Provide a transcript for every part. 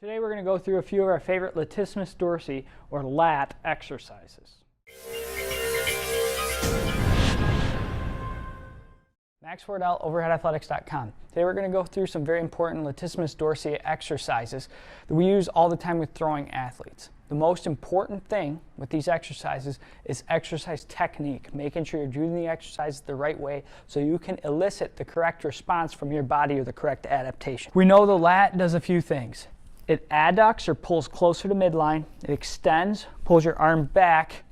Today we're going to go through a few of our favorite Latissimus Dorsi or lat exercises. Max Wardell, overheadathletics.com. Today we're going to go through some very important Latissimus Dorsi exercises that we use all the time with throwing athletes. The most important thing with these exercises is exercise technique, making sure you're doing the exercise the right way so you can elicit the correct response from your body or the correct adaptation. We know the lat does a few things. It adducts or pulls closer to midline, it extends, pulls your arm back,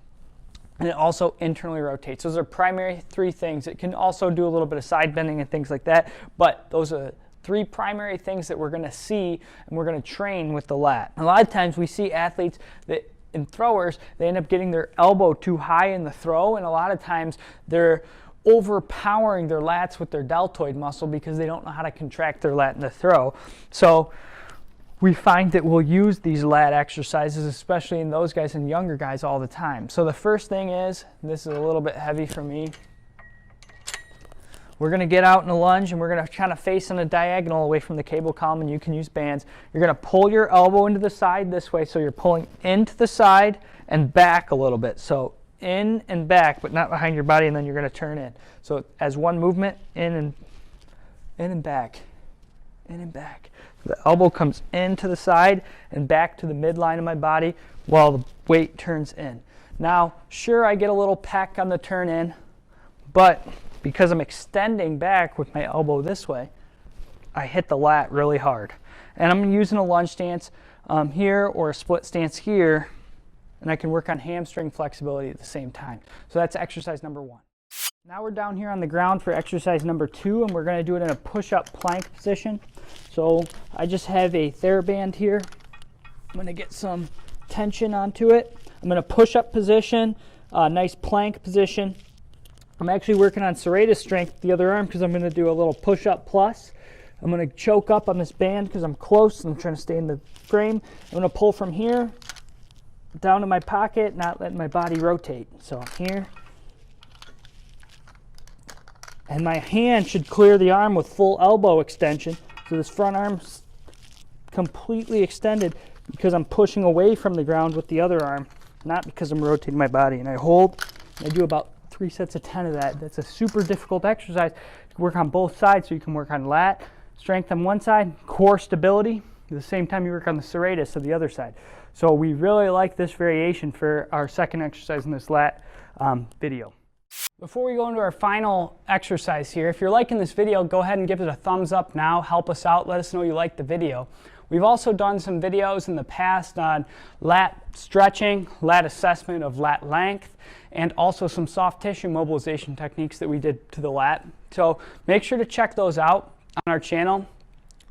and it also internally rotates. Those are primary three things. It can also do a little bit of side bending and things like that, but those are three primary things that we're going to see and we're going to train with the lat. A lot of times we see athletes that in throwers, they end up getting their elbow too high in the throw, and a lot of times they're overpowering their lats with their deltoid muscle because they don't know how to contract their lat in the throw. So we find that we'll use these lat exercises, especially in those guys and younger guys, all the time. So the first thing is, this is a little bit heavy for me, we're going to get out in a lunge and we're going to kind of face on a diagonal away from the cable column, and you can use bands. You're going to pull your elbow into the side this way, so you're pulling into the side and back a little bit. So in and back, but not behind your body, and then you're going to turn in. So as one movement, in and back, in and back. The elbow comes into the side and back to the midline of my body while the weight turns in. Now, sure, I get a little peck on the turn in, but because I'm extending back with my elbow this way, I hit the lat really hard. And I'm using a lunge stance here or a split stance here, and I can work on hamstring flexibility at the same time. So that's exercise number one. Now we're down here on the ground for exercise number two, and we're going to do it in a push-up plank position. So I just have a TheraBand here. I'm going to get some tension onto it. I'm going to push-up position, nice plank position. I'm actually working on serratus strength the other arm because I'm going to do a little push-up plus. I'm going to choke up on this band because I'm close and I'm trying to stay in the frame. I'm going to pull from here down to my pocket, not letting my body rotate. So here. And my hand should clear the arm with full elbow extension. So this front arm's completely extended because I'm pushing away from the ground with the other arm, not because I'm rotating my body. And I hold, and I do about 3 sets of 10 of that. That's a super difficult exercise. You can work on both sides, so you can work on lat strength on one side, core stability. At the same time, you work on the serratus of the other side. So we really like this variation for our second exercise in this lat video. Before we go into our final exercise here, if you're liking this video, go ahead and give it a thumbs up now. Help us out. Let us know you liked the video. We've also done some videos in the past on lat stretching, lat assessment of lat length, and also some soft tissue mobilization techniques that we did to the lat. So make sure to check those out on our channel.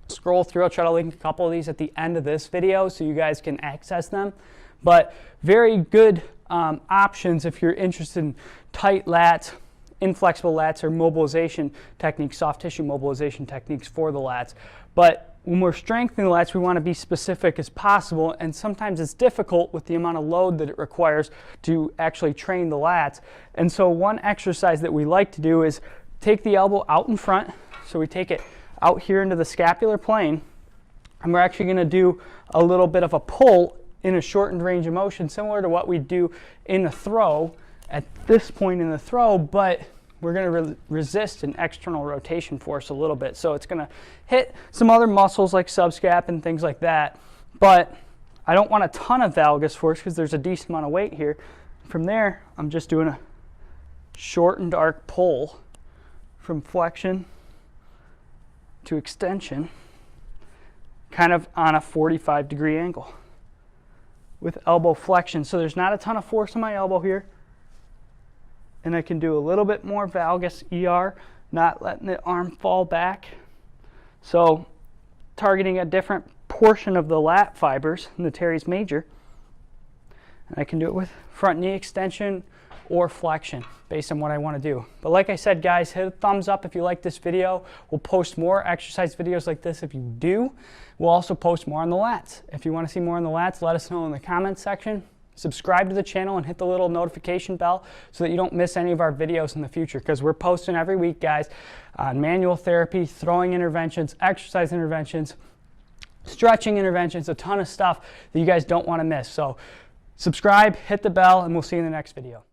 Scroll through. I'll try to link a couple of these at the end of this video so you guys can access them. But very good options if you're interested in tight lats, inflexible lats, or mobilization techniques, soft tissue mobilization techniques for the lats. But when we're strengthening the lats, we want to be specific as possible, and sometimes it's difficult with the amount of load that it requires to actually train the lats. And so one exercise that we like to do is take the elbow out in front. So we take it out here into the scapular plane, and we're actually going to do a little bit of a pull in a shortened range of motion, similar to what we do in a throw at this point in the throw, but we're going to resist an external rotation force a little bit. So it's going to hit some other muscles like subscap and things like that, but I don't want a ton of valgus force because there's a decent amount of weight here. From there, I'm just doing a shortened arc pull from flexion to extension, kind of on a 45-degree angle with elbow flexion. So there's not a ton of force on my elbow here, and I can do a little bit more valgus ER, not letting the arm fall back. So targeting a different portion of the lat fibers in the teres major. And I can do it with front knee extension or flexion based on what I want to do. But like I said, guys, hit a thumbs up if you like this video. We'll post more exercise videos like this if you do. We'll also post more on the lats. If you want to see more on the lats, let us know in the comments section. Subscribe to the channel and hit the little notification bell so that you don't miss any of our videos in the future, because we're posting every week, guys, on manual therapy, throwing interventions, exercise interventions, stretching interventions, a ton of stuff that you guys don't want to miss. So subscribe, hit the bell, and we'll see you in the next video.